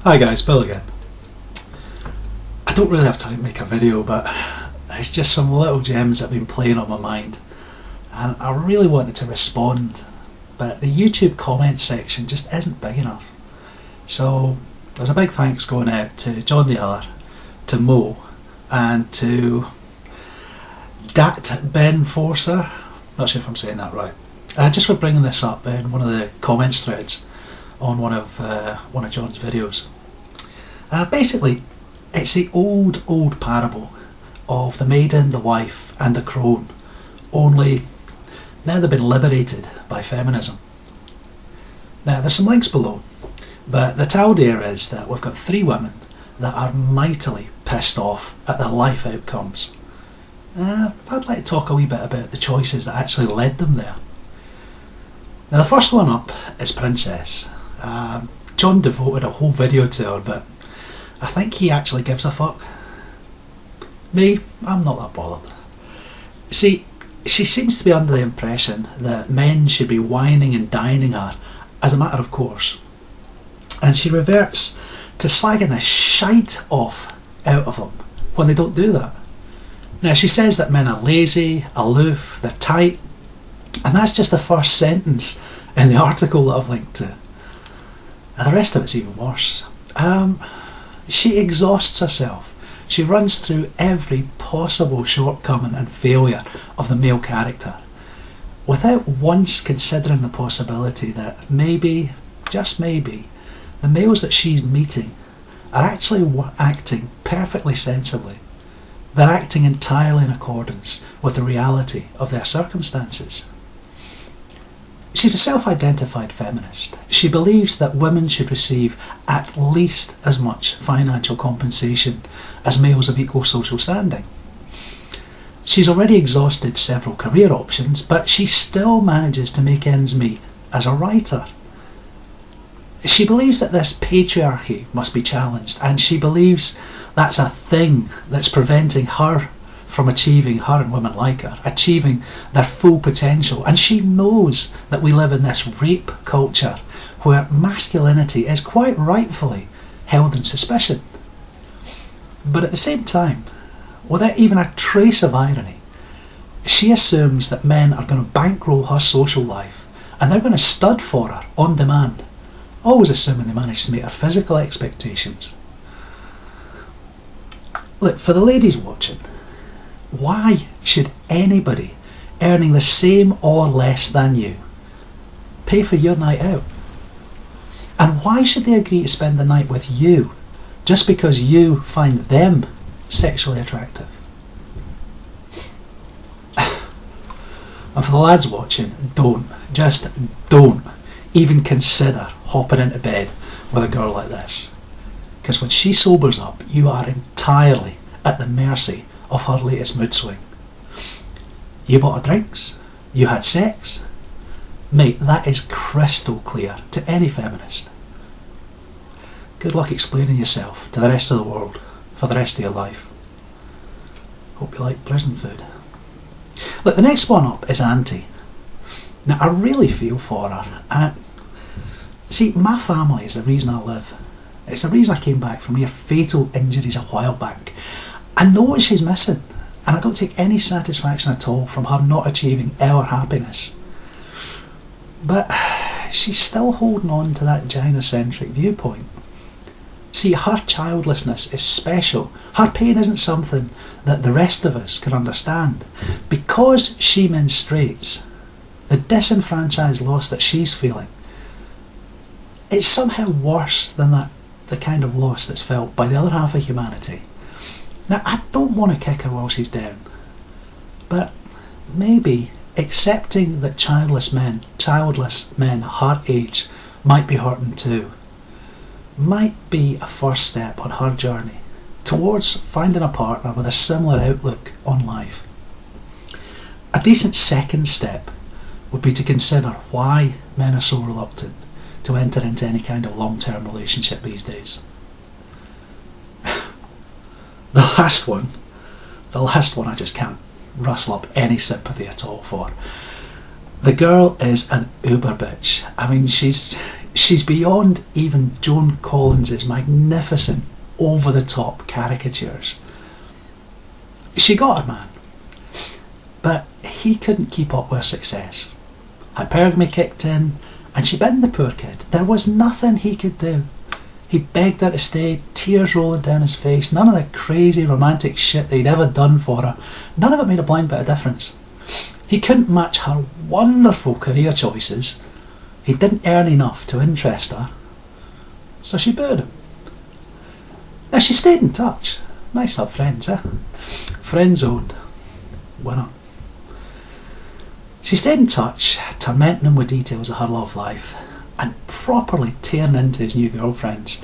Hi guys, Bill again. I don't really have time to make a video, but it's just some little gems that have been playing on my mind, and I really wanted to respond, but the YouTube comment section just isn't big enough. So there's a big thanks going out to Joan the other, to Moe, and to Dattebenforcer. Not sure if I'm saying that right. Just for bringing this up in one of the comments threads on one of John's videos. Basically, it's the old parable of the Maiden, the wife, and the Crone. Only now they've been liberated by feminism. Now there's some links below, but the towel there is that we've got three women that are mightily pissed off at their life outcomes. I'd like to talk a wee bit about the choices that actually led them there. Now the first one up is Princess. John devoted a whole video to her, but I think he actually gives a fuck. Me, I'm not that bothered. See, she seems to be under the impression that men should be whining and dining her as a matter of course, and she reverts to slagging the shite off out of them when they don't do that. Now she says that men are lazy, aloof, they're tight, and that's just the first sentence in the article that I've linked to. And the rest of it's even worse. She exhausts herself. She runs through every possible shortcoming and failure of the male character, without once considering the possibility that maybe, just maybe, the males that she's meeting are actually acting perfectly sensibly. They're acting entirely in accordance with the reality of their circumstances. She's a self-identified feminist. She believes that women should receive at least as much financial compensation as males of equal social standing. She's already exhausted several career options, but she still manages to make ends meet as a writer. She believes that this patriarchy must be challenged, and she believes that's a thing that's preventing her from achieving, her and women like her, achieving their full potential. And she knows that we live in this rape culture where masculinity is quite rightfully held in suspicion. But at the same time, without even a trace of irony, she assumes that men are going to bankroll her social life and they're going to stud for her on demand, always assuming they manage to meet her physical expectations. Look, for the ladies watching, why should anybody earning the same or less than you pay for your night out? And why should they agree to spend the night with you just because you find them sexually attractive? And for the lads watching, just don't even consider hopping into bed with a girl like this. Because when she sobers up, you are entirely at the mercy of her latest mood swing. You bought her drinks, you had sex. Mate, that is crystal clear to any feminist. Good luck explaining yourself to the rest of the world for the rest of your life. Hope you like prison food. Look, the next one up is Auntie. Now I really feel for her, and see, my family is the reason I live. It's the reason I came back from near fatal injuries a while back. I know what she's missing, and I don't take any satisfaction at all from her not achieving our happiness. But she's still holding on to that gynocentric viewpoint. See, her childlessness is special. Her pain isn't something that the rest of us can understand. Because she menstruates, the disenfranchised loss that she's feeling, it's somehow worse than the kind of loss that's felt by the other half of humanity. Now, I don't want to kick her while she's down, but maybe accepting that childless men her age might be hurting too, might be a first step on her journey towards finding a partner with a similar outlook on life. A decent second step would be to consider why men are so reluctant to enter into any kind of long-term relationship these days. The last one I just can't rustle up any sympathy at all for. The girl is an uber bitch. I mean, she's She's beyond even Joan Collins's magnificent, over-the-top caricatures. She got a man, but he couldn't keep up with her success. Hypergamy kicked in, and she binned the poor kid. There was nothing he could do. He begged her to stay, tears rolling down his face, none of the crazy romantic shit that he'd ever done for her. None of it made a blind bit of difference. He couldn't match her wonderful career choices. He didn't earn enough to interest her, so she booed him. Now she stayed in touch. Nice to have friends, eh? Friends owned. Winner. She stayed in touch, tormenting him with details of her love life and properly tearing into his new girlfriends.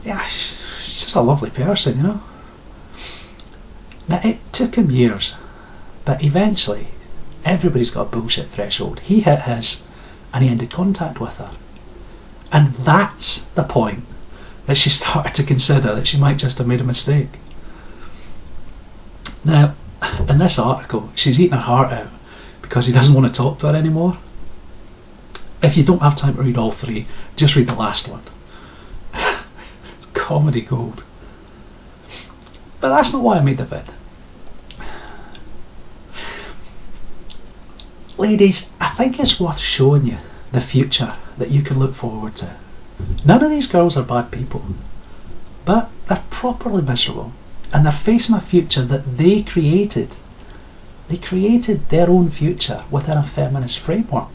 Yeah, she's just a lovely person, you know. Now it took him years, but eventually everybody's got a bullshit threshold. He hit his and he ended contact with her. And that's the point that she started to consider that she might just have made a mistake. Now, in this article, she's eating her heart out because he doesn't want to talk to her anymore. If you don't have time to read all three, just read the last one. It's comedy gold. But that's not why I made the vid. Ladies, I think it's worth showing you the future that you can look forward to. None of these girls are bad people, but they're properly miserable and they're facing a future that they created. They created their own future within a feminist framework.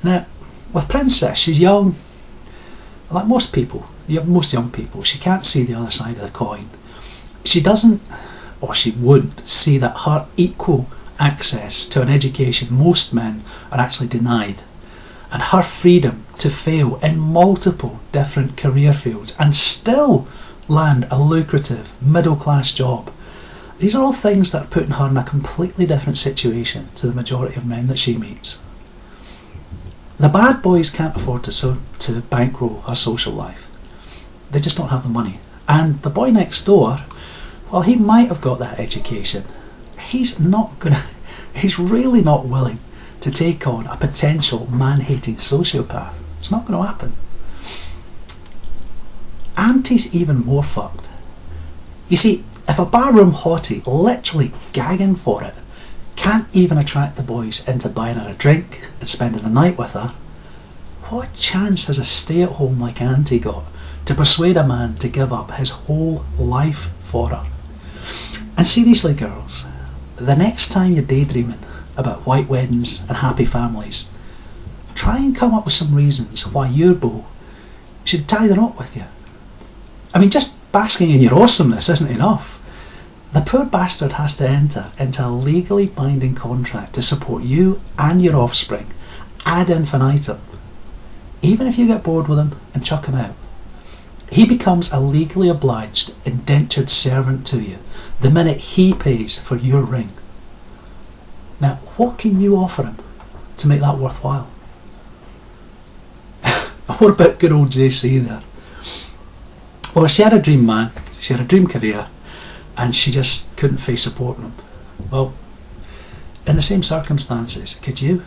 Now, with Princess, she's young. Like most people, most young people, she can't see the other side of the coin. She doesn't, or she wouldn't, see that her equal access to an education most men are actually denied, and her freedom to fail in multiple different career fields and still land a lucrative middle-class job. These are all things that are putting her in a completely different situation to the majority of men that she meets. The bad boys can't afford to bankroll her social life. They just don't have the money. And the boy next door, well, he might have got that education. He's really not willing to take on a potential man-hating sociopath. It's not going to happen. Auntie's even more fucked. You see, if a barroom hottie, literally gagging for it, can't even attract the boys into buying her a drink and spending the night with her, what chance has a stay-at-home like Auntie got to persuade a man to give up his whole life for her? And seriously, girls, the next time you're daydreaming about white weddings and happy families, try and come up with some reasons why your beau should tie the knot with you. I mean, just basking in your awesomeness isn't enough. The poor bastard has to enter into a legally binding contract to support you and your offspring ad infinitum. Even if you get bored with him and chuck him out, he becomes a legally obliged indentured servant to you the minute he pays for your ring. Now, what can you offer him to make that worthwhile? What about good old JC there? Well, she had a dream man, she had a dream career, and she just couldn't face supporting him. Well, in the same circumstances, could you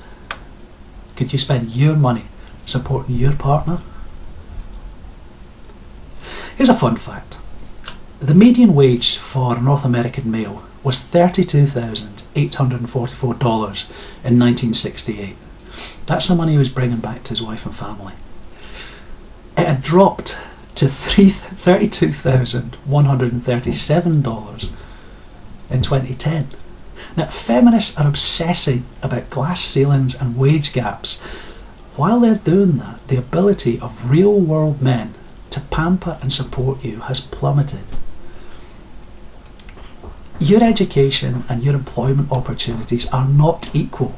spend your money supporting your partner? Here's a fun fact. The median wage for a North American male was $32,844 in 1968. That's the money he was bringing back to his wife and family. It had dropped to $32,137 in 2010. Now, feminists are obsessing about glass ceilings and wage gaps. While they're doing that, the ability of real world men to pamper and support you has plummeted. Your education and your employment opportunities are not equal.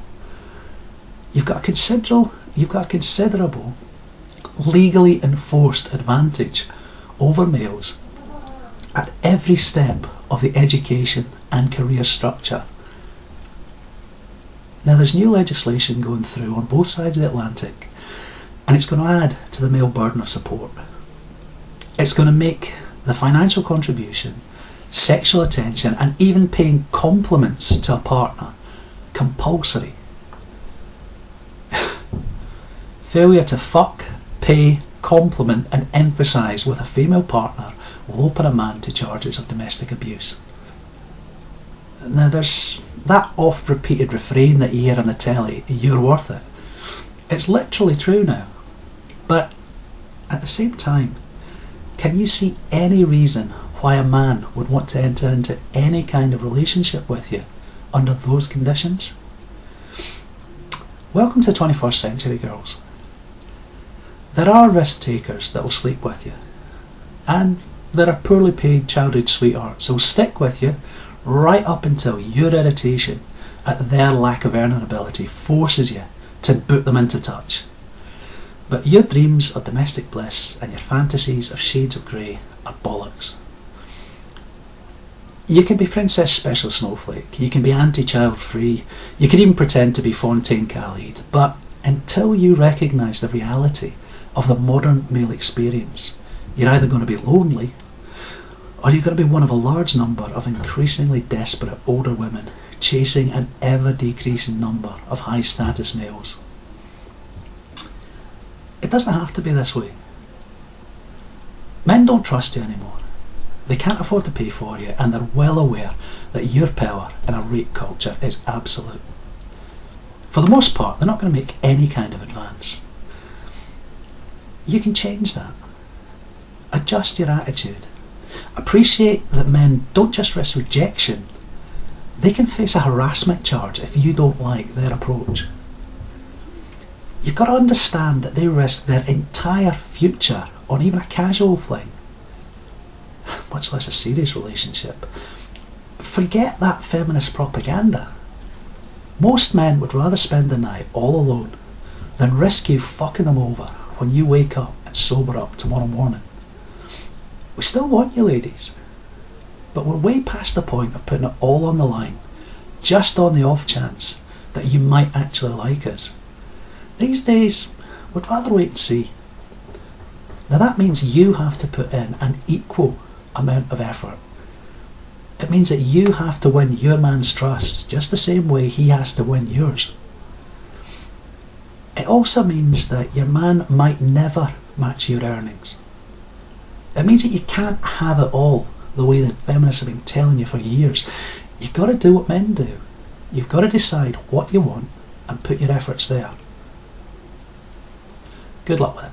You've got a considerable legally enforced advantage over males at every step of the education and career structure. Now, there's new legislation going through on both sides of the Atlantic, and it's going to add to the male burden of support. It's going to make the financial contribution, sexual attention, and even paying compliments to a partner compulsory. Failure to fuck, pay, compliment and emphasise with a female partner will open a man to charges of domestic abuse. Now there's that oft repeated refrain that you hear on the telly, "You're worth it." It's literally true now. But at the same time, can you see any reason why a man would want to enter into any kind of relationship with you under those conditions? Welcome to 21st century, girls. There are risk takers that will sleep with you, and there are poorly paid childhood sweethearts who will stick with you right up until your irritation at their lack of earning ability forces you to boot them into touch. But your dreams of domestic bliss and your fantasies of shades of grey are bollocks. You can be Princess Special Snowflake, you can be Auntie Child Free, you can even pretend to be Fontaine Khaled, but until you recognise the reality of the modern male experience, you're either going to be lonely or you're going to be one of a large number of increasingly desperate older women chasing an ever decreasing number of high status males. It doesn't have to be this way. Men don't trust you anymore. They can't afford to pay for you, and they're well aware that your power in a rape culture is absolute. For the most part, they're not going to make any kind of advance. You can change that. Adjust your attitude. Appreciate that men don't just risk rejection, they can face a harassment charge if you don't like their approach. You've got to understand that they risk their entire future on even a casual fling, much less a serious relationship. Forget that feminist propaganda. Most men would rather spend the night all alone than risk you fucking them over when you wake up and sober up tomorrow morning. We still want you, ladies, but we're way past the point of putting it all on the line just on the off chance that you might actually like us. These days, we'd rather wait and see. Now that means you have to put in an equal amount of effort. It means that you have to win your man's trust just the same way he has to win yours. It also means that your man might never match your earnings. It means that you can't have it all the way that feminists have been telling you for years. You've got to do what men do. You've got to decide what you want and put your efforts there. Good luck with it.